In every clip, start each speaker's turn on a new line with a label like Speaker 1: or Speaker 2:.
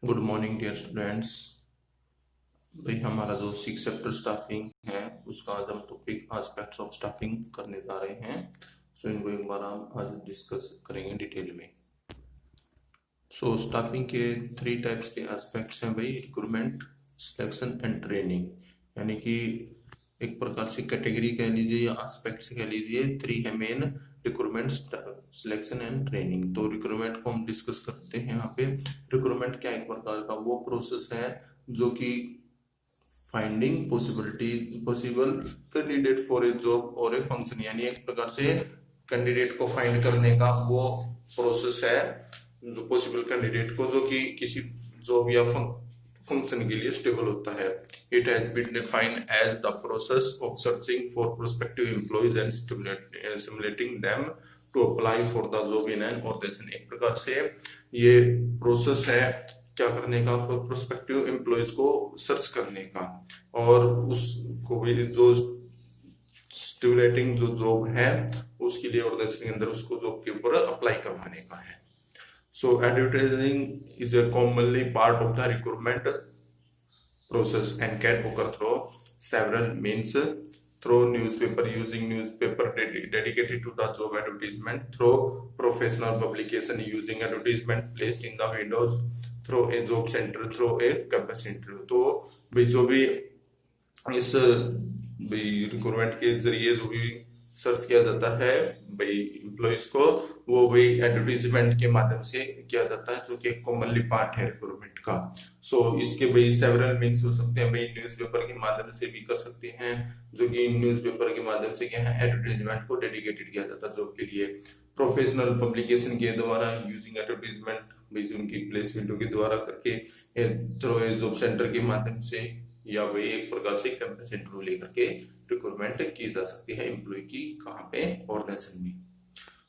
Speaker 1: Good morning dear students. भाई हमारा जो सिक्स चैप्टर स्टाफिंग है उसका आज हम टॉपिक एस्पेक्ट्स ऑफ स्टाफिंग करने जा रहे हैं। सो इनको एक बार हम आज डिस्कस करेंगे डिटेल में। सो स्टाफिंग के थ्री टाइप्स के एस्पेक्ट्स हैं भाई, रिक्रूटमेंट, सिलेक्शन एंड ट्रेनिंग। यानी कि एक प्रकार से कैटेगरी कह लीजिए या एस्पेक्ट से कह लीजिए, थ्री है main, recruitment, selection and training. तो रिक्रूटमेंट को हम डिस्कस करते हैं यहाँ पे। रिक्रूटमेंट क्या एक प्रकार का वो प्रोसेस है जो कि finding possible candidate for a job और ए फंक्शन, यानी एक प्रकार से कैंडिडेट को फाइंड करने का वो प्रोसेस है जो पॉसिबल कैंडिडेट को जो कि किसी जॉब या फंक्शन के लिए स्टेबल होता है। It has been defined as the process of searching for prospective employees and stimulating them to apply for the job in an organisation. एक प्रकार से ये प्रोसेस है क्या करने का, प्रोस्पेक्टिव एम्प्लॉयज को सर्च करने का और उसको भी जो स्टिमुलेटिंग जो जॉब है उसके लिए ऑर्गेनाइजेशन के अंदर उसको जॉब के ऊपर अप्लाई करवाने का है। So advertising is a commonly part of the recruitment process and can occur through several means: through newspaper, using newspaper dedicated to the job advertisement; through professional publication, using advertisement placed in the windows; through a job center; through a campus interview। तो भाई जो भी इस recruitment के जरिए जो भी search किया जाता है भाई एम्प्लॉयज को, वो भाई एडवर्टीजमेंट के माध्यम से किया जाता है जो कि एक कॉमनली पार्ट है रिक्रूटमेंट का। सो इसके भाई सेवरल मीन्स हो सकते हैं भाई, न्यूज़पेपर के माध्यम से भी कर सकते हैं जो कि न्यूज़पेपर के माध्यम से क्या है एडवर्टीजमेंट को डेडिकेटेड किया जाता है जॉब के लिए। प्रोफेशनल पब्लिकेशन के द्वारा, यूजिंग एडवर्टीजमेंट भाई उनकी प्लेस विंडो के द्वारा करके, थ्रू जॉब सेंटर के माध्यम से, या वही एक प्रकार से कैंपस इंटरव्यू लेकर के रिक्रूटमेंट की जा सकती है एम्प्लॉय की, कहाँ पे, ऑर्गेनाइजेशन में।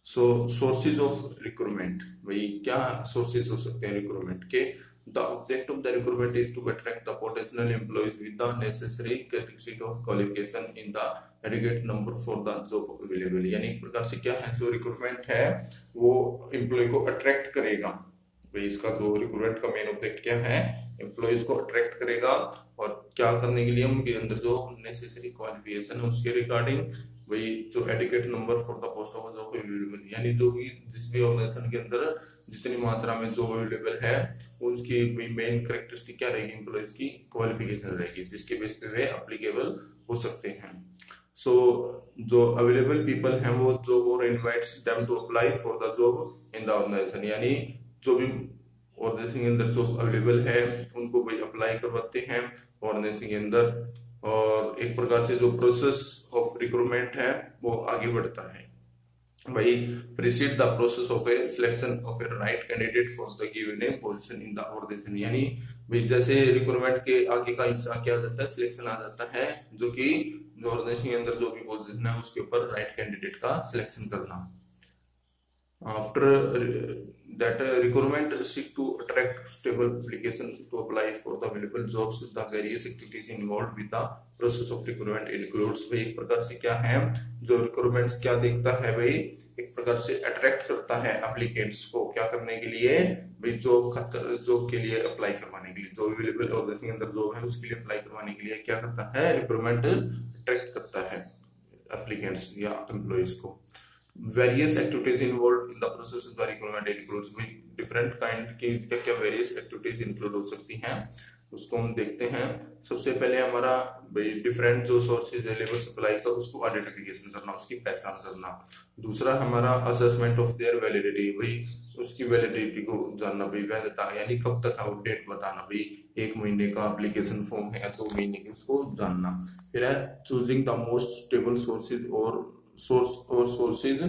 Speaker 1: सो सोर्सेज ऑफ रिक्रूटमेंट, भाई क्या सोर्सेज हो सकते हैं रिक्रूटमेंट के। The object of the recruitment is to attract the potential employees with the necessary characteristic of qualification in the adequate number for the job available. यानी एक प्रकार से क्या है, जो रिक्रूटमेंट है वो एम्प्लॉय को अट्रैक्ट करेगा भाई। इसका जो रिक्रूटमेंट का मेन ऑब्जेक्ट क्या है, एम्प्लॉयज को अट्रैक्ट करेगा और क्या करने के लिए, उनके अंदर जो नेसेसरी क्वालिफिकेशन है उसके रिगार्डिंग वही जो adequate number for the post of job available, यानी जो भी जिस भी ऑर्गेनाइजेशन के अंदर जितनी मात्रा में जॉब अवेलेबल है उसकी मेन कैरेक्टरिस्टिक क्या रहेगी, एम्प्लॉयज की क्वालिफिकेशन रहेगी जिसके बेस पे वे एप्लीकेबल हो सकते हैं। सो जो अवेलेबल पीपल हैं वो जॉब और invites them to apply for the job in the organisation, यानी जो भी ऑर्गेनाइजेशन के अंदर जो अवेलेबल है उनको भाई अप्लाई करवाते हैं ऑर्गेनाइजेशन के अंदर। और एक प्रकार से जो प्रोसेस ऑफ रिक्रूटमेंट है वो आगे बढ़ता है भाई। Precede the process of a selection of a right candidate for the given a position in the organisation, यानी भाई जैसे रिक्रूटमेंट के आगे का हिस्सा क्या जाता है, सिलेक्शन आ जाता है जो कि ऑर्गेनाइजेशन के अंदर जो भी पोजीशन है उसके ऊपर राइट कैंडिडेट का सिलेक्शन करना। After that recruitment seek to attract stable application to apply for the available jobs, the various activities involved with the process of recruitment includes, भाई एक प्रकार से क्या है, जो रिक्रूटमेंट क्या देखता है भाई, एक प्रकार से अट्रैक्ट करता है एप्लीकेंट्स को क्या करने के लिए भाई, जॉब के लिए अप्लाई करवाने के लिए, जो अवेलेबल ऑर्गेनाइजेशन के अंदर जॉब है उसके लिए अप्लाई करवाने के लिए क्या करता है रिक्रूटमेंट, अट्रैक्ट करता है एप्लीकेंट्स या एम्प्लॉयज को। Various activities involve in the process of the recruitment includes, different kind की क्या क्या वेरियस एक्टिविटीज इंक्लूड हो सकती हैं उसको हम देखते हैं। सबसे पहले हमारा भाई डिफरेंट जो सोर्सेज है लेबर सप्लाई का उसको आइडेंटिफिकेशन करना, उसकी पहचान करना। दूसरा हमारा असेसमेंट ऑफ देयर वैलिडिटी, भाई उसकी वैलिडिटी को जानना, भाई वैधता यानी कब तक आउटडेट बताना, भाई एक महीने का एप्लीकेशन फॉर्म है या 2 महीने की, उसको जानना। फिर है choosing the most stable sources और सोर्सेज,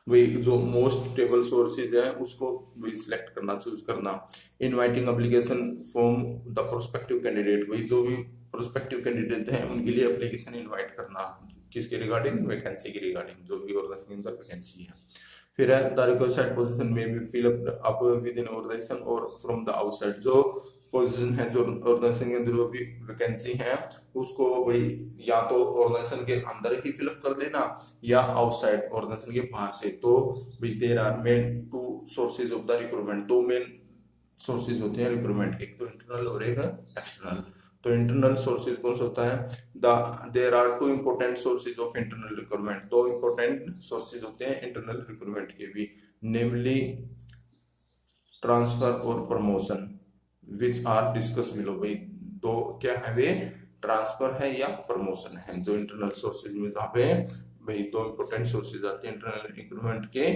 Speaker 1: वही जो मोस्ट स्टेबल सोर्सेज है उसको वही सिलेक्ट करना, चूज करना। Inviting application form the prospective candidate, वही जो भी प्रोस्पेक्टिव कैंडिडेट है उनके लिए एप्लीकेशन इनवाइट करना, किसके रिगार्डिंग, वैकेंसी के रिगार्डिंग, जो भी ऑर्गेनाइजेशन का वैकेंसी है। फिर है द रिक्वायर्ड पोजीशन में be fill up within organisation और फ्रॉम द आउटसाइड, जो पोजीशन है जो ऑर्गेनाइजेशन के अंदर जो भी वैकेंसी है उसको भाई या तो ऑर्गेनाइजेशन के अंदर ही फिलअप कर देना या आउटसाइड ऑर्गेनाइजेशन के बाहर से। तो भाई there are main two sources of the recruitment, दो मेन सोर्सेज होते हैं रिक्रूटमेंट के, एक तो इंटरनल और एक एक्सटर्नल। तो इंटरनल सोर्सेज कौन सा होता है? There are two important sources of internal recruitment, दो इंपॉर्टेंट सोर्सेज होते हैं इंटरनल रिक्रूटमेंट के भी, नेमली ट्रांसफर और promotion which are discuss below. भाई दो क्या है वे? ट्रांसफर है या प्रमोशन है, जो इंटरनल सोर्सेज में जहाँ पे भाई दो इंपॉर्टेंट सोर्सेज आते हैं इंटरनल रिक्रूटमेंट के,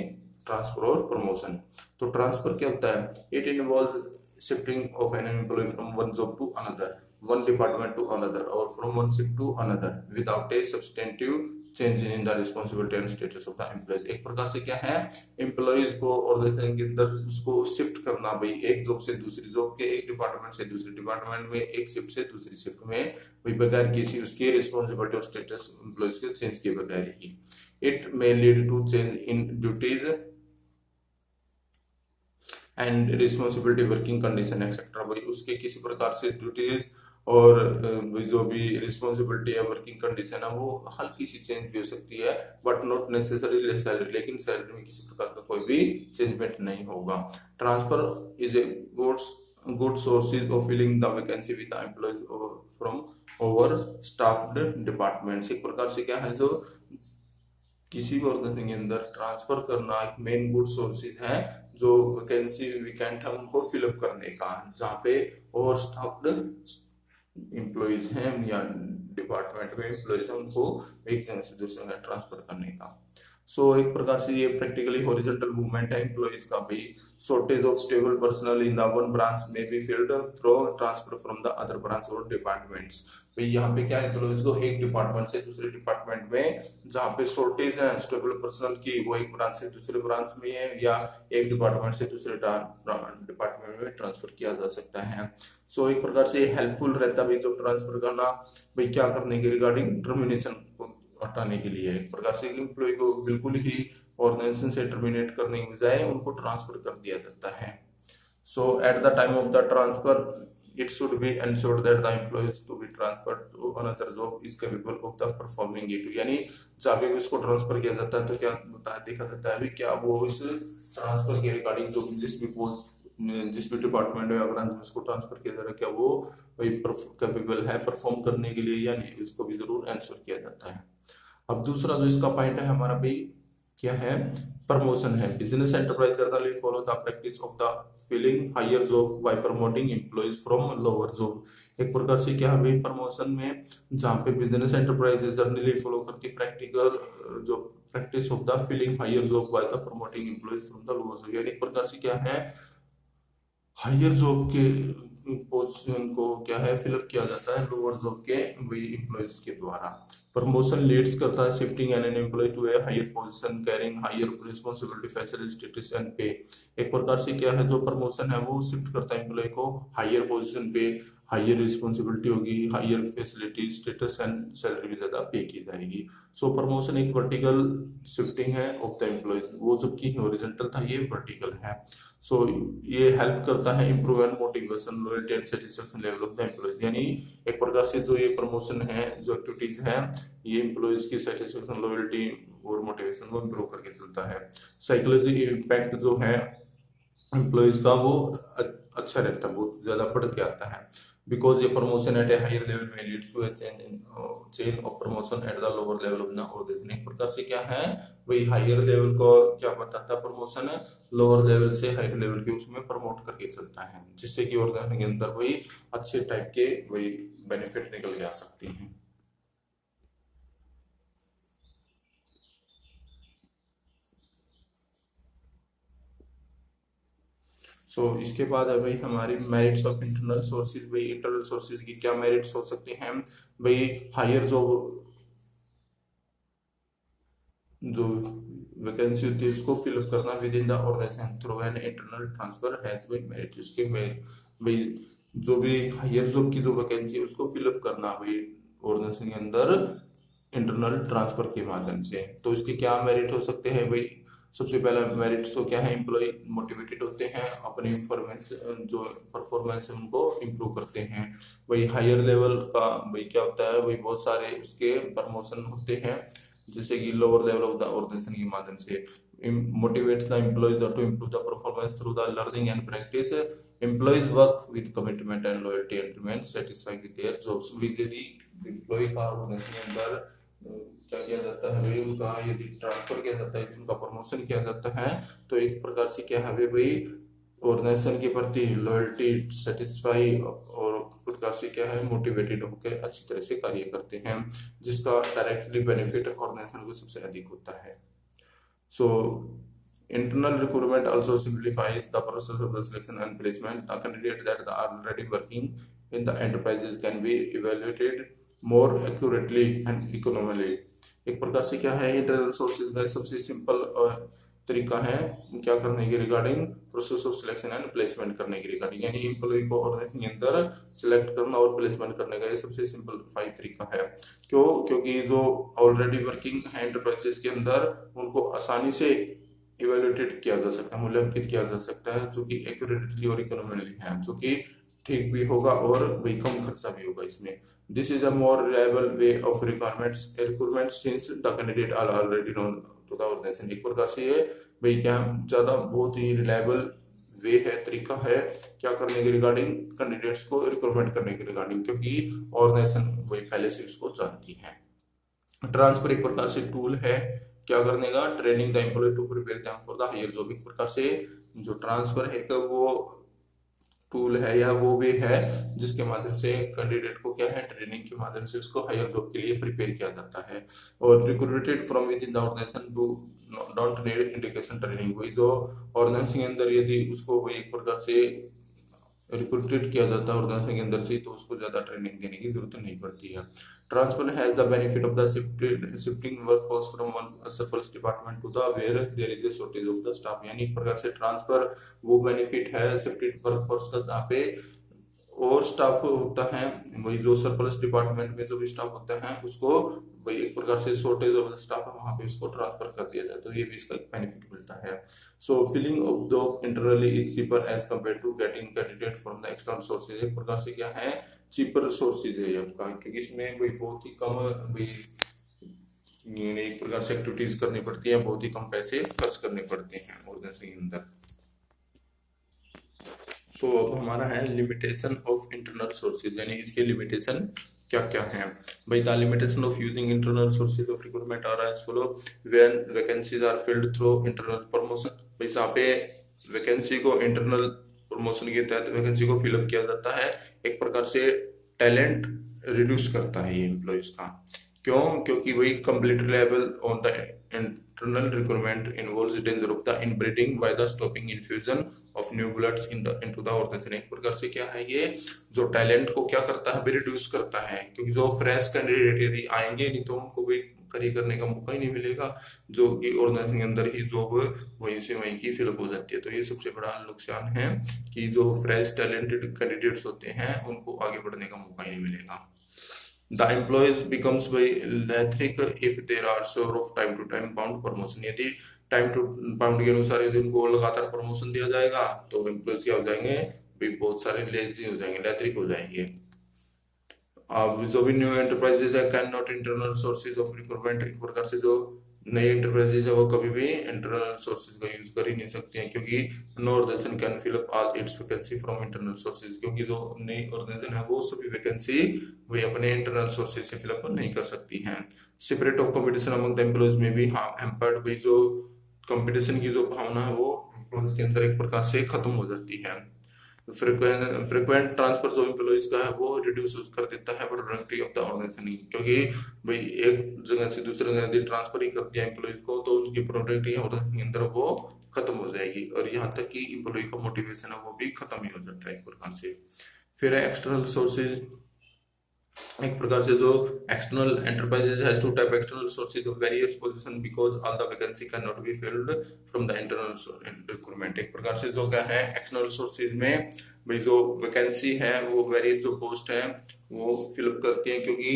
Speaker 1: ट्रांसफर और प्रमोशन। तो ट्रांसफर क्या होता है? It involve shifting of an employee from one job to another, one department to another or from one shift to another without a substantive change in the responsibility and status of the employees। एक प्रकार से क्या है? Employees को organisation के अंदर उसको shift करना, भाई एक जॉब से दूसरी जॉब के, एक डिपार्टमेंट से दूसरे डिपार्टमेंट में, एक शिफ्ट से दूसरी शिफ्ट में, भाई बगैर किसी उसके रिस्पॉन्सिबिलिटी और स्टेटस एम्प्लॉयज के चेंज के बगैर ही। It may lead to change in duties and responsibility, working condition et cetera. भाई उसके किसी प्रकार से ड्यूटीज और जो भी रिस्पॉन्सिबिलिटी है, वर्किंग कंडीशन है, वो हल्की सी चेंज भी हो सकती है बट नॉट नेसेसरी सैलरी, लेकिन सैलरी में किसी प्रकार का कोई भी चेंजमेंट नहीं होगा। Transfer is a good sources of filling the vacancy with the employees from overstaffed departments. एक प्रकार से क्या है, जो किसी भी ऑर्गेनाइजेशन के अंदर ट्रांसफर करना एक मेन गुड सोर्सेज है जो वैकेंसी वैकेंट है उनको फिलअप करने का, जहाँ पे ओवर स्टाफ्ड एम्प्लॉयज हैं या डिपार्टमेंट में एम्प्लॉयज हैं उनको एक जगह से दूसरे जगह ट्रांसफर करने का। सो एक प्रकार से ये प्रैक्टिकली हॉरिजॉन्टल मूवमेंट है एम्प्लॉयज का भी। Shortage of stable personal in the one branch में be filled through transfer from the other branch और डिपार्टमेंट्स। भाई यहाँ पे क्या है, एम्प्लॉयज को एक डिपार्टमेंट से दूसरे डिपार्टमेंट में जहाँ पे शॉर्टेज है स्टेबल पर्सनल की, वो एक ब्रांच से दूसरे ब्रांच में है या एक डिपार्टमेंट से दूसरे डिपार्टमेंट में ट्रांसफर किया जा सकता है। सो एक प्रकार से हेल्पफुल रहता है जो ट्रांसफर करना, भाई क्या करने के रिगार्डिंग टर्मिनेशन को हटाने के लिए। एक प्रकार से एम्प्लॉय को बिल्कुल ही ऑर्गेनाइजेशन से टर्मिनेट करने की बजाय उनको ट्रांसफर कर दिया जाता है। So at the time of the transfer it should be ensured that the employees to be transferred to another job is capable of the performing it। यानी जब भी इसको ट्रांसफर किया जाता है तो क्या देखा जाता है क्या वो इस ट्रांसफर के रिगार्डिंग जो जिस भी पोस्ट जिस भी डिपार्टमेंट में ब्रांच में इसको ट्रांसफर किया जा रहा है क्या वो भाई कैपेबल है परफॉर्म करने के लिए या नहीं, इसको भी जरूर आंसर किया जाता है। अब दूसरा जो इसका पॉइंट है हमारा भाई क्या है? प्रमोशन है। Business enterprise generally follow the practice of the filling higher job by promoting employees from lower job. एक प्रकार से क्या है भाई प्रमोशन में जहाँ पे बिजनेस एंटरप्राइज जनरली फॉलो करती प्रैक्टिकल जो practice of the filling higher job by the promoting employees from the lower job. यानी एक प्रकार से क्या है, हायर जॉब के पोजीशन को क्या है फिलअप किया जाता है लोअर जॉब के वही एम्प्लॉइज के द्वारा। प्रमोशन लीड्स करता है shifting an employee to a higher position carrying higher responsibility facility status and pay. एक प्रकार से क्या है जो प्रमोशन है वो शिफ्ट करता है एम्प्लॉय को हायर पोजीशन पे, हायर रिस्पांसिबिलिटी होगी, higher facility status and salary भी ज्यादा पे की जाएगी। सो प्रमोशन एक वर्टिकल शिफ्टिंग है ऑफ द एम्प्लॉयज, वो जबकि हॉरिजॉन्टल था ये वर्टिकल है। सो ये हेल्प करता है improve and motivation loyalty and satisfaction level of the employees. यानी एक प्रकार से जो ये प्रमोशन है जो एक्टिविटीज है ये एम्प्लॉयज की सेटिस्फेक्शन लॉयल्टी और मोटिवेशन को इम्प्रूव करके चलता है। साइकोलॉजी इम्पैक्ट जो है एम्प्लॉयज का वो अच्छा रहता है, बहुत ज्यादा बढ़ के आता है। बिकॉज ये promotion at a higher level में leads to a chain of promotion at the lower level of the organisation. एक प्रकार से क्या है वही हायर लेवल को क्या बताता है प्रमोशन है लोअर लेवल से हायर लेवल के उसमें प्रमोट करके चलता है, जिससे कि ऑर्गेनाइजेशन के अंदर वही अच्छे टाइप के वही बेनिफिट निकल के आ सकते हैं। इसके बाद है भाई हमारी मेरिट्स ऑफ इंटरनल सोर्सेज। भाई इंटरनल सोर्सेज की क्या मेरिट्स हो सकते हैं? भाई हायर जो वैकेंसी होती है उसको फिलअप करना within the organisation through an internal transfer has been merit. उसके में भाई जो भी हायर जॉब की जो वैकेंसी है उसको फिलअप करना भाई ऑर्गेनाइजेशन के अंदर इंटरनल ट्रांसफर के माध्यम से। तो इसके क्या मेरिट हो सकते हैं भाई? सबसे पहला मेरिट्स तो क्या है, एम्प्लॉय मोटिवेटेड होते हैं, अपनी परफॉर्मेंस है उनको इम्प्रूव करते हैं। वही हायर लेवल का वही क्या होता है, वही बहुत सारे उसके प्रमोशन होते हैं, जैसे कि lower level of the organisation के माध्यम से। Motivates the employees to improve the performance through the learning and practice. Employees work with commitment and loyalty and remain satisfied with their jobs. यदि एम्प्लॉय का organisation के अंदर क्या किया जाता है भाई, उनका यदि ट्रांसफर किया जाता है, उनका प्रमोशन किया जाता है, तो एक प्रकार से क्या है भाई, ऑर्गेनाइजेशन के प्रति लॉयल्टी, सेटिस्फाई और प्रकार से क्या है, मोटिवेटेड होकर अच्छी तरह से कार्य करते हैं, जिसका डायरेक्टली बेनिफिट ऑर्गेनाइजेशन को सबसे अधिक होता है। सो internal recruitment also simplifies the process of the selection and placement. The candidates that are already working in the enterprises can be evaluated more accurately and economically. एक प्रकार से क्या है, इंटरनल सोर्सेज का सबसे सिंपल तरीका है क्या करने के regarding process of selection and placement करने के रिगार्डिंग, यानी एम्प्लॉय को ऑर्गेनाइजेशन के अंदर सिलेक्ट करना और प्लेसमेंट करने का ये सबसे सिंपल तरीका है। क्यों? क्योंकि जो ऑलरेडी वर्किंग है एंटरप्राइजेस के अंदर, उनको आसानी से इवेल्युएटेड किया जा सकता है, मूल्यांकित किया जा सकता है, जो कि एक्यूरेटली और इकोनॉमिकली है, जो कि ठीक भी होगा और वही कम खर्चा भी होगा इसमें। This is a more reliable way of requirement since the candidate are already known to the organisation. एक प्रकार से ये भाई क्या ज्यादा बहुत ही रिलायबल वे है, तरीका है क्या करने के रिगार्डिंग, कैंडिडेट्स को रिक्रूटमेंट करने के रिगार्डिंग, क्योंकि ऑर्गेनाइजेशन वही पहले से उसको जानती है। ट्रांसफर एक प्रकार से टूल है क्या करने का, training the employee to prepare them for the higher job. एक प्रकार से जो ट्रांसफर है का वो टूल है या वो वे है जिसके माध्यम से कैंडिडेट को क्या है, ट्रेनिंग के माध्यम से उसको हायर जॉब के लिए प्रिपेयर किया जाता है। और recruited from within the organisation to don't need indication training. वही जो ऑर्गेनाइजेशन के अंदर यदि उसको वही एक प्रकार से रिक्रूटेड किया जाता है ऑर्गेनाइजेशन के अंदर से, तो उसको ज्यादा ट्रेनिंग देने की जरूरत नहीं पड़ती है। Transfer has the benefit of the shifting workforce from one service department to the where there is a shortage of the staff. यानी एक प्रकार से ट्रांसफर वो बेनिफिट है शिफ्टेड वर्कफोर्स का, जहाँ पे और स्टाफ होता है, वही जो सरप्लस डिपार्टमेंट में जो भी स्टाफ होता है उसको वही एक प्रकार से शॉर्टेज ऑफ स्टाफ है, वहां पे उसको ट्रांसफर कर दिया जाए, तो ये भी इसका एक बेनिफिट मिलता है। So filling of the internally is cheaper as compare to getting candidate from the external sources. एक प्रकार से क्या है, चीपर सोर्सेज है आपका, क्योंकि इसमें कोई बहुत ही कम भाई एक प्रकार से एक्टिविटीज करनी पड़ती है, बहुत ही कम पैसे खर्च करने पड़ते हैं ऑर्गेनाइजेशन के अंदर। सो अब हमारा है लिमिटेशन ऑफ इंटरनल सोर्सेज, यानी इसके लिमिटेशन क्या क्या है भाई। The limitation of using internal sources of recruitment are as follow. When vacancies are filled through internal promotion, भाई जहाँ पे वैकेंसी को इंटरनल प्रमोशन के तहत वैकेंसी को फिलअप किया जाता है, एक प्रकार से टैलेंट रिड्यूस करता है ये एम्प्लॉयज का। क्यों? क्योंकि वही complete level on the internal recruitment involves danger of the inbreeding by the stopping infusion of new bloods into the organisation. एक प्रकार से क्या है, ये जो टैलेंट को क्या करता है, रिड्यूस करता है, क्योंकि जो फ्रेश कैंडिडेट यदि आएंगे नहीं तो उनको भी करिए करने का मौका ही नहीं मिलेगा, जो कि ऑर्गेनाइजेशन के अंदर ही जॉब वहीं से वहीं की फिलअप हो जाती है। तो ये सबसे बड़ा नुकसान है कि जो फ्रेश टैलेंटेड कैंडिडेट्स होते हैं उनको आगे बढ़ने का मौका ही नहीं मिलेगा। The employees becomes by lethargic if there are sure of time to time bound promotion। यदि टाइम टू बाउंड के अनुसार यदि उनको लगातार प्रमोशन दिया जाएगा तो एम्प्लॉयज क्या हो जाएंगे, भी बहुत सारे लेजी हो जाएंगे, लेथरिक हो जाएंगे। अब जो भी न्यू एंटरप्राइजेज है can not internal sources of recruitment. एक प्रकार से जो नई एंटरप्राइजेज है वो कभी भी इंटरनल सोर्सेज का यूज कर ही नहीं सकती हैं, क्योंकि no organisation can fill up all its vacancy from internal sources. क्योंकि जो नई ऑर्गेनाइजेशन है वो सभी वैकेंसी वे अपने इंटरनल सोर्सेज से फिलअप नहीं कर सकती हैं। Separate of competition among the employees में भी हैम्पर्ड भी जो कंपटीशन की जो भावना है वो एम्प्लॉयज के अंदर एक प्रकार से खत्म हो जाती है। फ्रीक्वेंट ट्रांसफर जो एम्प्लॉयज का है वो रिड्यूस कर देता है प्रोडक्टिविटी ऑफ द ऑर्गेनाइजेशन, क्योंकि भाई एक जगह से दूसरी जगह यदि ट्रांसफर ही कर दिया एम्प्लॉयज को तो उनकी प्रोडक्टिविटी ऑर्गेनाइजेशन के अंदर वो खत्म हो जाएगी, और यहाँ तक कि एम्प्लॉय का मोटिवेशन है वो भी खत्म ही हो जाता है एक प्रकार से। फिर है एक्सटर्नल सोर्सेज। एक प्रकार से जो external enterprises has to type external sources of various position because all the vacancy can not be filled from the internal recruitment. एक प्रकार से जो क्या है एक्सटर्नल सोर्सेज में भाई जो वैकेंसी है वो वेरियस जो पोस्ट है वो फिलअप करती है, क्योंकि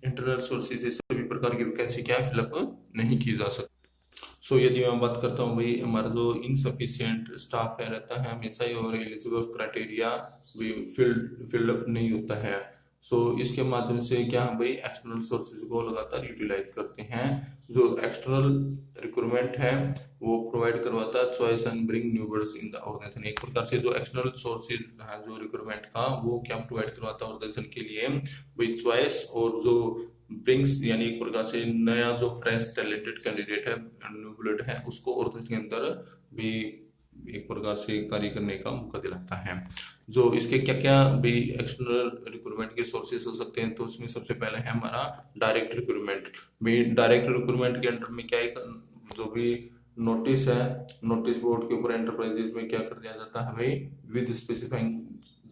Speaker 1: इंटरनल सोर्सेज से सभी प्रकार की वैकेंसी क्या है फिलअप नहीं की जा सकती। सो यदि मैं बात करता हूँ भाई हमारा जो इनसफिशियंट स्टाफ है रहता है हमेशा ही, और एलिजिबल क्राइटेरिया भी फिल्ड अप नहीं होता है। सो इसके माध्यम से क्या हम भाई एक्सटर्नल सोर्सेज को लगातार यूटिलाइज करते हैं। जो एक्सटर्नल रिक्रूटमेंट है वो प्रोवाइड करवाता है choice and bring new birds in the organisation. एक प्रकार से जो एक्सटर्नल सोर्सेज है जो रिक्रूटमेंट का, वो क्या प्रोवाइड करवाता है ऑर्गेनाइजेशन के लिए भाई चॉइस, और जो ब्रिंग्स यानी एक प्रकार से नया जो फ्रेश टैलेंटेड कैंडिडेट है, न्यू ब्लड है, उसको ऑर्गेनाइजेशन के अंदर भी एक प्रकार से कार्य करने का मौका दिलाता है। जो इसके क्या क्या भी एक्सटर्नल रिक्रूटमेंट के सोर्सेस हो सकते हैं, तो उसमें सबसे पहले है हमारा डायरेक्ट रिक्रूटमेंट। भी डायरेक्ट रिक्रूटमेंट के अंडर में क्या है, जो भी नोटिस है, नोटिस बोर्ड के ऊपर एंटरप्राइजेस में क्या कर दिया जाता है भाई, विद स्पेसिफाइंग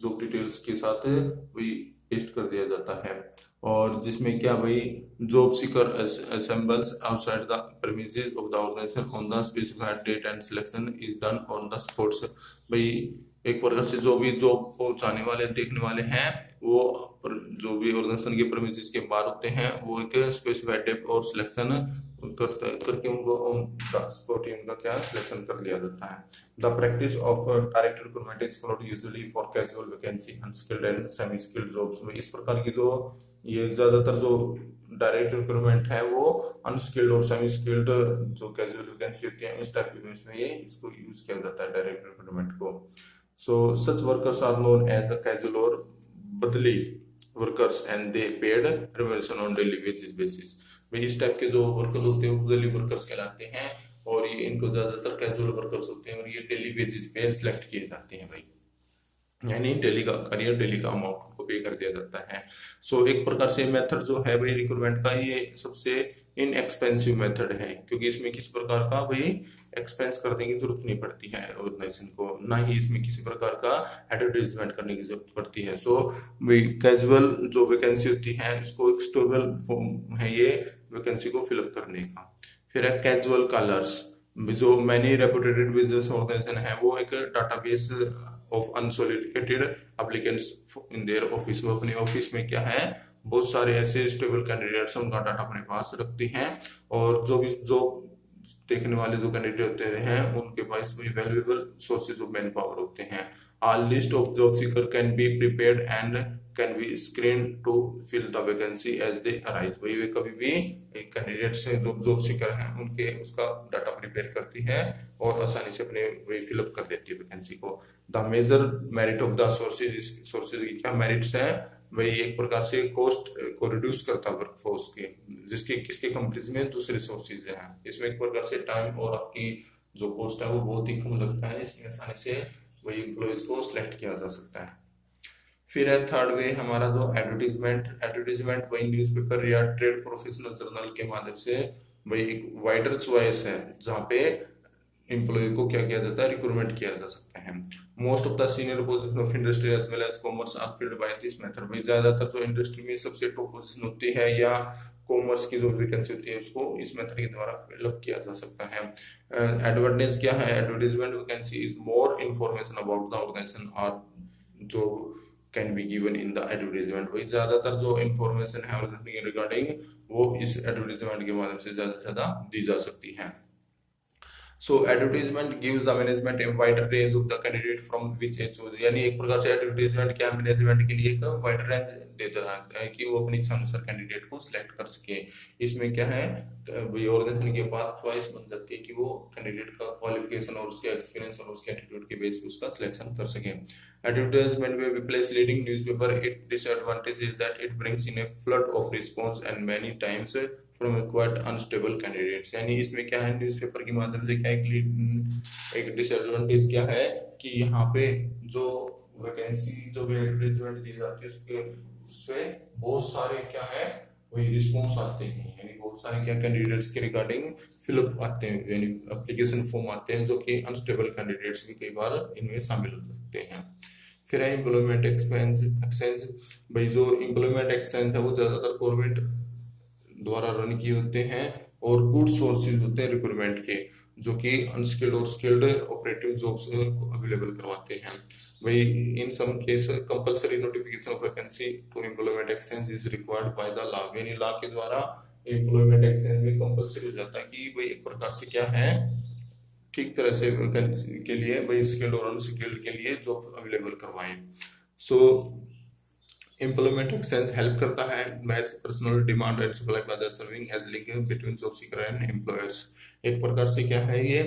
Speaker 1: जॉब डिटेल्स के साथ वही पेस्ट कर दिया जाता है। और जिसमें क्या भाई, job seeker assembles outside the premises of the organization on the specified date and selection is done on the spots। भाई एक प्रकार से जो भी जॉब को चाहने वाले देखने वाले हैं, वो जो भी ऑर्गेनाइजेशन के प्रेमिसेस के बाहर होते हैं, वो एक स्पेसिफाइड डेट और सिलेक्शन करके उनको ऑन द स्पॉट ही उनका क्या सिलेक्शन कर लिया जाता है। The practice of direct recruitment is followed usually for casual vacancy, unskilled and semi skilled jobs. इस प्रकार की जो ये ज्यादातर जो डायरेक्ट रिक्रूटमेंट है वो अनस्किल्ड और सेमी स्किल्ड जो कैजुअल वैकेंसी होती है, इस टाइप के में ये इसको यूज किया जाता है डायरेक्ट रिक्रूटमेंट को। So such workers are known as a casual और badli workers and they paid remuneration on daily wages basis. भाई इस टाइप के जो वर्कर्स होते हैं वो डेली वर्कर्स कहलाते हैं, और ये इनको ज्यादातर कैजुअल वर्कर्स होते हैं, और ये डेली बेसिस पे सिलेक्ट किए जाते हैं भाई, यानी डेली का करियर, डेली का अमाउंट को पे कर दिया जाता है। सो एक प्रकार से मेथड जो है भाई रिक्रूटमेंट का, ये सबसे इनएक्सपेंसिव मेथड है, क्योंकि इसमें किसी प्रकार का भाई एक्सपेंस करने की जरूरत नहीं पड़ती है ऑर्गेनाइजेशन को, ना ही इसमें किसी प्रकार का एडवर्टाइजमेंट करने की जरूरत पड़ती है। सो भाई कैजुअल जो वैकेंसी होती है, इसको एक स्टेबल फॉर्म है ये वैकेंसी को फिलअप करने का। फिर है कैजुअल कलर्स। जो मैनी रेपुटेड बिजनेस ऑर्गेनाइजेशन है, वो एक database of unsolicited applicants in their office. वो अपने ऑफिस में क्या है, बहुत सारे ऐसे स्टेबल कैंडिडेट्स उनका डाटा अपने पास रखते हैं, और जो देखने वाले जो कैंडिडेट होते हैं उनके पास भी valuable sources of man power होते हैं। A list of job seeker can be prepared and can be screened to fill the vacancy as they arise। वही वे कभी भी एक कैंडिडेट से जो जॉब सीकर हैं उनके उसका डाटा प्रिपेयर करती है और आसानी से अपने वही फिलअप कर देती है वैकेंसी को। The major merit of the sources की क्या मेरिट्स हैं, वही एक प्रकार से कॉस्ट को रिड्यूस करता है वर्कफोर्स के, जिसके किसके कंपनीज में दूसरे सोर्सेज हैं। इसमें एक प्रकार से टाइम और आपकी जो कॉस्ट है वो बहुत ही कम लगता है, इसमें आसानी से वही एम्प्लॉइज को सिलेक्ट किया जा सकता है। फिर है थर्ड वे हमारा जो एडवर्टीजमेंट वही न्यूज़पेपर या ट्रेड प्रोफेशनल जर्नल के माध्यम से वही एक वाइडर चॉइस है, जहाँ पे एम्प्लॉय को क्या किया जाता है, रिक्रूटमेंट किया जा सकता है। Most of the senior position of industry as well as commerce are filled by this method. भाई ज्यादातर जो इंडस्ट्री में सबसे टॉप पोजीशन होती है या कॉमर्स की जो वैकेंसी होती है उसको इस मेथड के द्वारा फिलअप किया जा सकता है। एडवर्टाइज क्या है, advertisement vacancy is more information about the organisation और जो can be given in the advertisement. वही ज्यादातर जो इंफॉर्मेशन है ऑर्गेनाइजेशन रिगार्डिंग वो इस एडवर्टाइजमेंट के माध्यम से ज्यादा से ज्यादा दी जा सकती है। So advertisement gives the management a wider range of the candidate from which they choose। यानी एक प्रकार से एडवर्टाइजमेंट क्या मैनेजमेंट के लिए एक वाइडर रेंज देता है कि वो अपनी इच्छा अनुसार कैंडिडेट को सिलेक्ट कर सके। इसमें क्या है, ऑर्गेनाइजेशन के पास चॉइस बन जाती है कि वो कैंडिडेट का क्वालिफिकेशन और उसके एक्सपीरियंस और उसके एटीट्यूड के बेस पे उसका सिलेक्शन कर सके। एडवर्टाइजमेंट में replace leading newspaper, it disadvantage is that it brings in a flood of response and many times from quite unstable candidates. यानी इसमें क्या है, न्यूज़पेपर के माध्यम से क्या एक डिसएडवांटेज क्या है कि यहाँ पे जो वैकेंसी जो भी एडवर्टाइजमेंट दी जाती है उससे बहुत सारे क्या है वही रिस्पॉन्स आते हैं, यानी बहुत सारे क्या कैंडिडेट्स के रिगार्डिंग फिलअप आते हैं, यानी एप्लीकेशन फॉर्म आते हैं, जो कि अनस्टेबल कैंडिडेट्स भी कई बार इनमें शामिल हो सकते हैं। फिर है एम्प्लॉयमेंट एक्सचेंज। भाई जो एम्प्लॉयमेंट एक्सचेंज है वो ज्यादातर गवर्नमेंट द्वारा रन किए होते हैं और गुड सोर्सेज होते हैं रिक्रूटमेंट के, जो कि अनस्किल्ड और स्किल्ड ऑपरेटिव जॉब्स को अवेलेबल करवाते हैं। वही in some case compulsory notification of vacancy to employment exchange is required by the law. यानी लॉ के द्वारा एम्प्लॉयमेंट एक्सचेंज में कंपलसरी हो जाता है कि भाई एक प्रकार से क्या है, ठीक तरह से वैकेंसी के लिए भाई स्किल्ड और अनस्किल्ड के लिए जॉब अवेलेबल करवाएं। सो एम्प्लॉयमेंट एक्सचेंज हेल्प करता है match personal demand and supply by the serving as link between job seeker and employers. एक प्रकार से क्या है ये,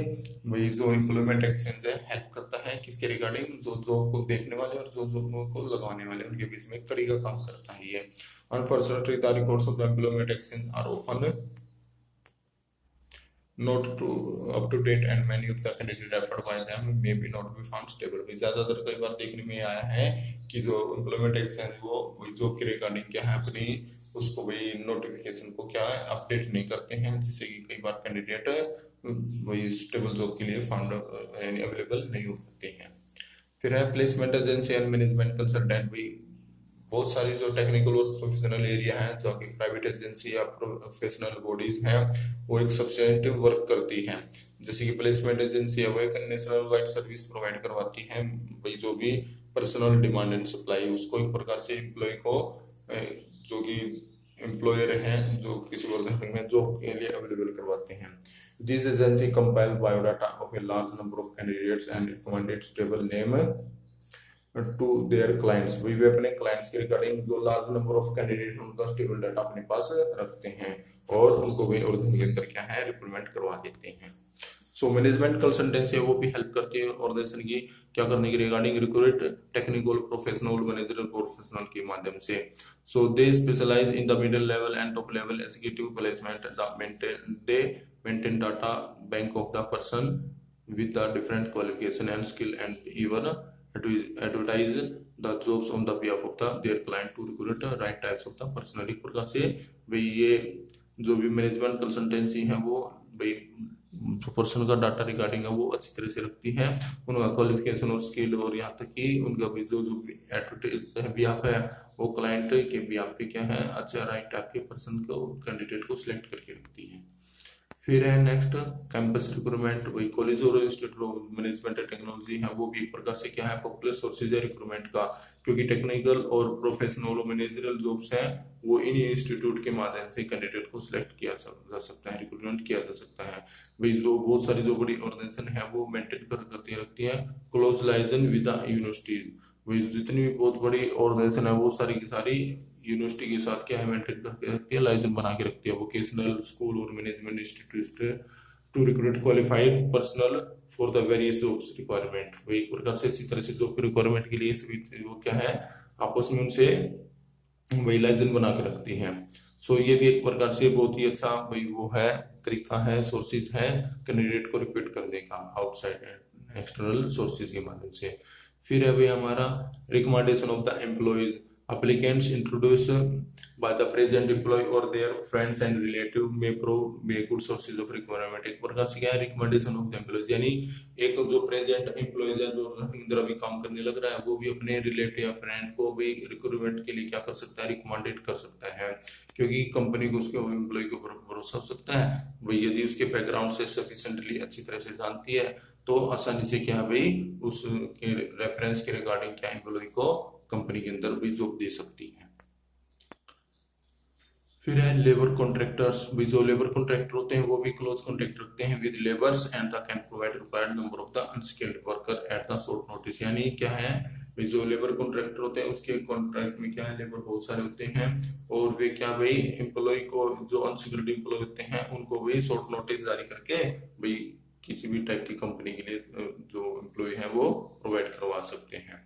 Speaker 1: वही जो एम्प्लॉयमेंट एक्सचेंज है हेल्प करता है किसके रिगार्डिंग, जो जॉब को देखने वाले और जो जॉब को लगाने वाले उनके बीच में कड़ी का काम करता है ये। Unfortunately the records of the employment exchange are often not to up to date and many of the candidate referred by them may be not be found stable। ज्यादातर कई बार देखने में आया है कि जो एम्प्लॉयमेंट एक्सचेंज वो जॉब के रिगार्डिंग क्या है अपनी उसको वही नोटिफिकेशन को क्या है अपडेट नहीं करते हैं, जिससे कि कई बार कैंडिडेट वही स्टेबल जॉब के लिए फाउंड यानी अवेलेबल नहीं हो पाते हैं। फिर है placement agency and management consultant. भी बहुत सारी जो टेक्निकल और प्रोफेशनल एरिया है जो कि प्राइवेट एजेंसी या प्रोफेशनल बॉडीज हैं वो एक सब्सटेंटिव वर्क करती हैं। जैसे कि प्लेसमेंट एजेंसी है वो एक नेशनल वाइड सर्विस प्रोवाइड करवाती है, भाई जो भी पर्सनल डिमांड एंड सप्लाई उसको एक प्रकार से एम्प्लॉय को जो कि एम्प्लॉयर हैं जो किसी ऑर्गेनाइजेशन में जॉब के लिए अवेलेबल करवाते हैं। This agency compile biodata of a large number of candidates and recommended stable name to their clients. वे अपने क्लाइंट्स के रिगार्डिंग जो लार्ज नंबर ऑफ कैंडिडेट उनका स्टेबल डाटा अपने पास रखते हैं और उनको भी ऑर्गेनाइजेशन के अंदर क्या है रिप्रेजेंट करवा देते हैं। सो मैनेजमेंट कंसल्टेंसी वो भी हेल्प करती है ऑर्गेनाइजेशन की क्या करने के regarding recruit technical professional manager professional के माध्यम से। So they specialise in the middle level and top level executive placement they maintain data bank of the person with the different qualification and skill and even advertise the jobs on the behalf of their client to recruit the right types of the personal। एक प्रकार से भाई ये जो भी management consultancy है वो भाई जो पर्सन का डाटा रिगार्डिंग है वो अच्छी तरह से रखती है, उनका क्वालिफिकेशन और स्किल और यहाँ तक कि उनका भी जो एडवर्टाइज बिहाफ है वो क्लाइंट के बिहाफ पे क्या है अच्छा राइट टाइप के पर्सन को कैंडिडेट को सिलेक्ट करके रखती है। फिर है नेक्स्ट कैंपस रिक्रूटमेंट। वही कॉलेज और institute of management and technology है वो भी एक प्रकार से क्या है पॉपुलर सोर्सेज है रिक्रूटमेंट का, क्योंकि टेक्निकल और प्रोफेशनल और मैनेजरल जॉब्स हैं वो इन इंस्टीट्यूट के माध्यम से कैंडिडेट को सिलेक्ट किया जा सकता है, रिक्रूटमेंट किया जा सकता है। भाई जो बहुत सारी जो बड़ी ऑर्गेनाइजेशन है वो मेंटेन करती रखती है close liaison with the universities. वही जितनी भी बहुत बड़ी ऑर्गेनाइजेशन है वो सारी की सारी यूनिवर्सिटी के साथ क्या है मेंटेन करके रखती है, लाइसेंस बना के रखती है वोकेशनल स्कूल और management institute to recruit qualified personal for the various jobs requirement. वही प्रकार से इसी तरह से जॉब के रिक्वायरमेंट के लिए सभी वो क्या है आपस में उनसे वही लाइसेंस बना के रखती हैं। सो ये भी एक प्रकार से बहुत ही अच्छा वही वो है तरीका है सोर्सेज है कैंडिडेट को रिक्रूट करने का आउटसाइड एक्सटर्नल सोर्सेज के माध्यम से। फिर है भाई हमारा recommendation of the employees applicants introduced by the present employee or their friends and relative may good sources of requirement। एक प्रकार से क्या है रिकमेंडेशन ऑफ द एम्प्लॉयज, यानी एक जो प्रेजेंट एम्प्लॉयज है जो इंदर अभी काम करने लग रहा है वो भी अपने रिलेटिव या फ्रेंड को भी रिक्रूटमेंट के लिए क्या कर सकता है रिकमेंडेड कर सकता है, क्योंकि कंपनी को उसके एम्प्लॉय के ऊपर भरोसा हो सकता है। भाई यदि उसके बैकग्राउंड से सफिशिएंटली अच्छी तरह से जानती है तो आसानी से क्या भाई उसके रेफरेंस के रिगार्डिंग क्या एम्प्लॉय को कंपनी के अंदर भी जॉब दे सकती है। फिर है लेबर कॉन्ट्रैक्टर्स। भी जो लेबर कॉन्ट्रैक्टर होते हैं वो भी क्लोज कॉन्ट्रैक्ट रखते हैं with labours and the can provide required number of the unskilled worker at the short notice. यानी क्या है जो लेबर कॉन्ट्रैक्टर होते हैं उसके कॉन्ट्रैक्ट में क्या है लेबर बहुत सारे होते हैं और वे क्या भाई एम्प्लॉय को जो अनस्किल्ड एम्प्लॉय होते हैं उनको वही शॉर्ट नोटिस जारी करके भाई किसी भी टाइप की कंपनी के लिए जो एम्प्लॉय है वो प्रोवाइड करवा सकते हैं।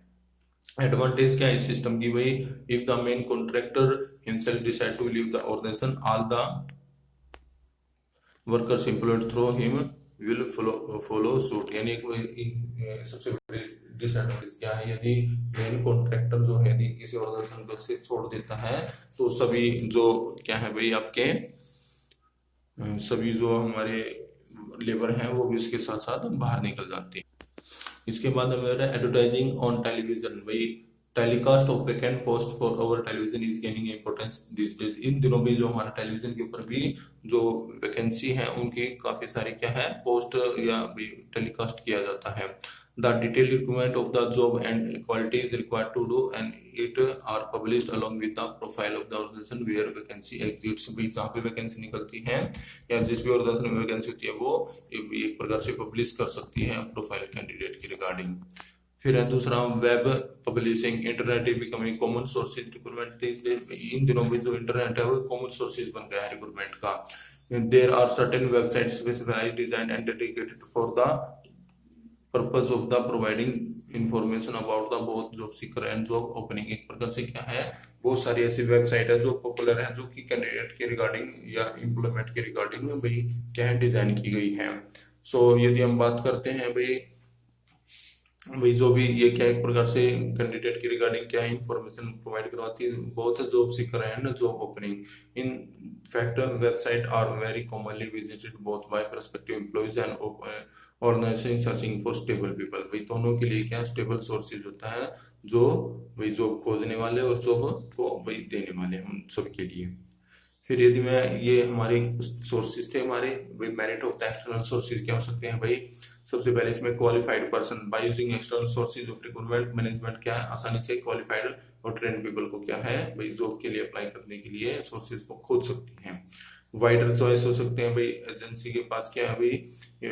Speaker 1: एडवांटेज क्या है इस सिस्टम की, भाई if the main contractor himself decide to leave the organisation all the workers employed through him will follow suit. यानी एक सबसे बड़ी डिसएडवांटेज क्या है यदि मेन कॉन्ट्रैक्टर जो है यदि किसी ऑर्गेनाइजेशन को से छोड़ देता है तो सभी जो क्या है भाई आपके सभी जो हमारे लेबर हैं वो भी उसके साथ साथ बाहर निकल जाते हैं। इसके बाद हमारा एडवर्टाइजिंग ऑन टेलीविजन। भाई telecast of vacant post for over television is gaining importance this days. इन दिनों में जो हमारा टेलीविजन के ऊपर भी जो वैकेंसी है उनकी काफी सारी क्या है पोस्ट या टेलीकास्ट किया जाता है। The detailed requirement of the job and qualities required to do and it are published along with the profile of the organization where vacancy exists। भी जहाँ पे वैकेंसी निकलती है या जिस भी ऑर्गेनाइजेशन में वैकेंसी होती है वो एक प्रकार से पब्लिश कर सकती है प्रोफाइल कैंडिडेट की रिगार्डिंग। फिर है दूसरा web publishing. Internet is becoming common sources recruitment. इन दिनों में जो इंटरनेट है वो कॉमन सोर्सेज बन गया है रिक्रूटमेंट का। There are certain website specified design and dedicated for the purpose of the providing information about the both job seeker and job opening. एक प्रकार से क्या है बहुत सारी ऐसी वेबसाइट है जो पॉपुलर है जो कि कैंडिडेट के रिगार्डिंग या एम्प्लॉयमेंट के रिगार्डिंग भाई क्या है डिजाइन की गई है। सो यदि हम बात करते हैं भाई जो भी ये क्या एक प्रकार से कैंडिडेट की रिगार्डिंग क्या है इंफॉर्मेशन प्रोवाइड करवाती है बहुत job seeker and job opening. In fact website are very commonly visited both by prospective employees and organisation searching for stable people. भाई दोनों के लिए क्या स्टेबल सोर्सेज होता है जो भाई जॉब खोजने वाले और जॉब को भाई देने वाले उन सब के लिए। फिर यदि मैं ये हमारे सोर्सेज थे हमारे भाई merit of the external sources क्या हो सकते हैं भाई सबसे पहले इसमें qualified person by using external sources of recruitment management क्या है आसानी से क्वालिफाइड और ट्रेन पीपल को क्या है भाई जॉब के लिए अप्लाई करने के लिए सोर्सेज को खोज सकती हैं। वाइडर चॉइस हो सकते हैं भाई एजेंसी के पास क्या है भाई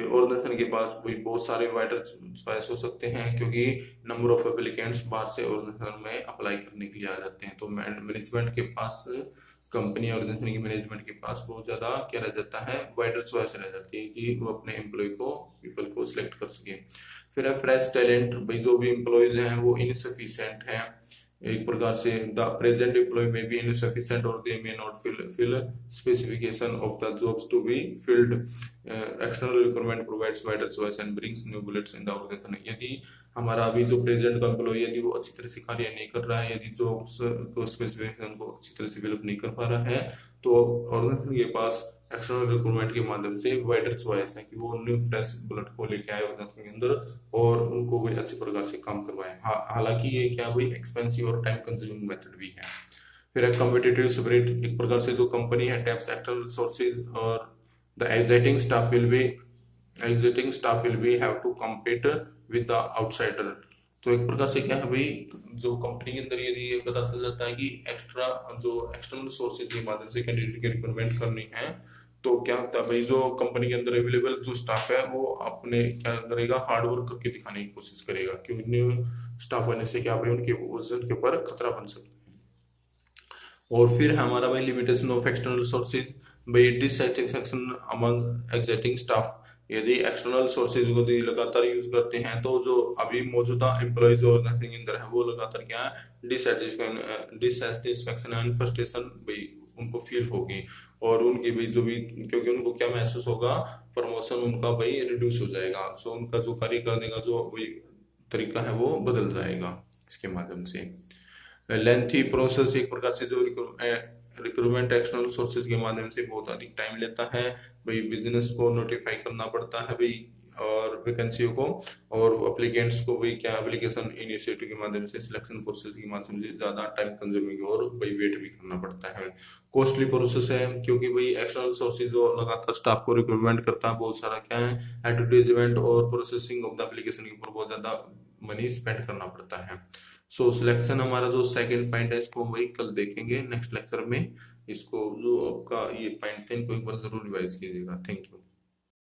Speaker 1: ऑर्गेनाइजेशन के पास भाई बहुत सारे वाइडर चॉइस हो सकते हैं क्योंकि नंबर ऑफ एप्लीकेंट्स बाहर से ऑर्गेनाइजेशन में अप्लाई करने के लिए आ जाते हैं। तो मैनेजमेंट के पास कंपनी ऑर्गेनाइजेशन की मैनेजमेंट के पास बहुत ज्यादा क्या रह जाता है वाइडर चॉइस रह जाती है कि वो अपने एम्प्लॉय को पीपल को सिलेक्ट कर सके। फिर है फ्रेश टैलेंट। भाई जो भी एम्प्लॉयज हैं वो इनसफिशिएंट हैं एक प्रकार से the present employ may be insufficient और they may not fill specification of the jobs to be filled. External recruitment provides wider choice and brings new bullets in the organisation. यदि हमारा अभी जो प्रेजेंट का एम्प्लॉय यदि वो अच्छी तरह से कार्य नहीं कर रहा है यदि जॉब्स को स्पेसिफिकेशन को अच्छी तरह से फिलअप नहीं कर पा रहा है तो ऑर्गेनाइजेशन के पास एक्सटर्नल रिक्रूटमेंट के माध्यम से वाइडर चॉइस है कि वो न्यू फ्रेश ब्लड को लेके आए ऑर्गेनाइजेशन के अंदर और उनको कोई अच्छी प्रकार से काम करवाए। हालांकि ये क्या भाई एक्सपेंसिव और टाइम कंज्यूमिंग मेथड भी है। फिर कॉम्पिटिटिव स्पिरिट। एक प्रकार से जो कंपनी है टैप्स एक्सटर्नल सोर्सेज और the existing staff will be have to compete with the outsider. तो एक प्रकार से क्या है भाई जो कंपनी के अंदर यदि ये पता चल जाता है कि एक्सटर्नल सोर्सेज के माध्यम से कैंडिडेट की रिक्रूटमेंट करनी है तो क्या होता है भाई जो कंपनी के अंदर अवेलेबल जो स्टाफ है वो अपने क्या करेगा हार्ड वर्क करके दिखाने की कोशिश करेगा क्योंकि न्यू स्टाफ आने से क्या भाई उनके पोजीशन के ऊपर खतरा बन सकता है। और फिर हमारा भाई लिमिटेशन ऑफ एक्सटर्नल सोर्सेज। भाई डिससैटिस्फैक्शन अमंग एग्जिस्टिंग स्टाफ। यदि एक्सटर्नल सोर्सेज को लगातार यूज करते हैं तो जो अभी मौजूदा एम्प्लॉयज और के अंदर है वो लगातार क्या डिससैटिस्फैक्शन एंड फ्रस्ट्रेशन भाई उनको फील होगी और उनकी भी जो भी क्योंकि उनको क्या महसूस होगा प्रमोशन उनका भाई रिड्यूस हो जाएगा। सो उनका जो कार्य करने का जो वही तरीका है वो बदल जाएगा इसके माध्यम से। Lengthy process. एक प्रकार से जो रिक्रूटमेंट एक्सटर्नल सोर्सेज के माध्यम से बहुत अधिक टाइम लेता है भाई बिजनेस को नोटिफाई करना पड़ता है भाई और वैकेंसियों को और एप्लीकेंट्स को भाई क्या एप्लीकेशन इनिशिएटिव के माध्यम से सिलेक्शन प्रोसेस के माध्यम से ज्यादा टाइम कंज्यूमिंग और भाई वेट भी करना पड़ता है। कॉस्टली प्रोसेस है क्योंकि भाई एक्सटर्नल सोर्सेज जो लगातार स्टाफ को रिक्रूटमेंट करता है बहुत सारा क्या है एडवर्टाइजमेंट और प्रोसेसिंग ऑफ द एप्लीकेशन के ऊपर बहुत ज्यादा मनी स्पेंड करना पड़ता है। सो सिलेक्शन हमारा जो सेकंड पॉइंट है इसको वही कल देखेंगे नेक्स्ट लेक्चर में। इसको जो आपका ये पॉइंट थे इनको एक बार जरूर रिवाइज कीजिएगा। Thank you.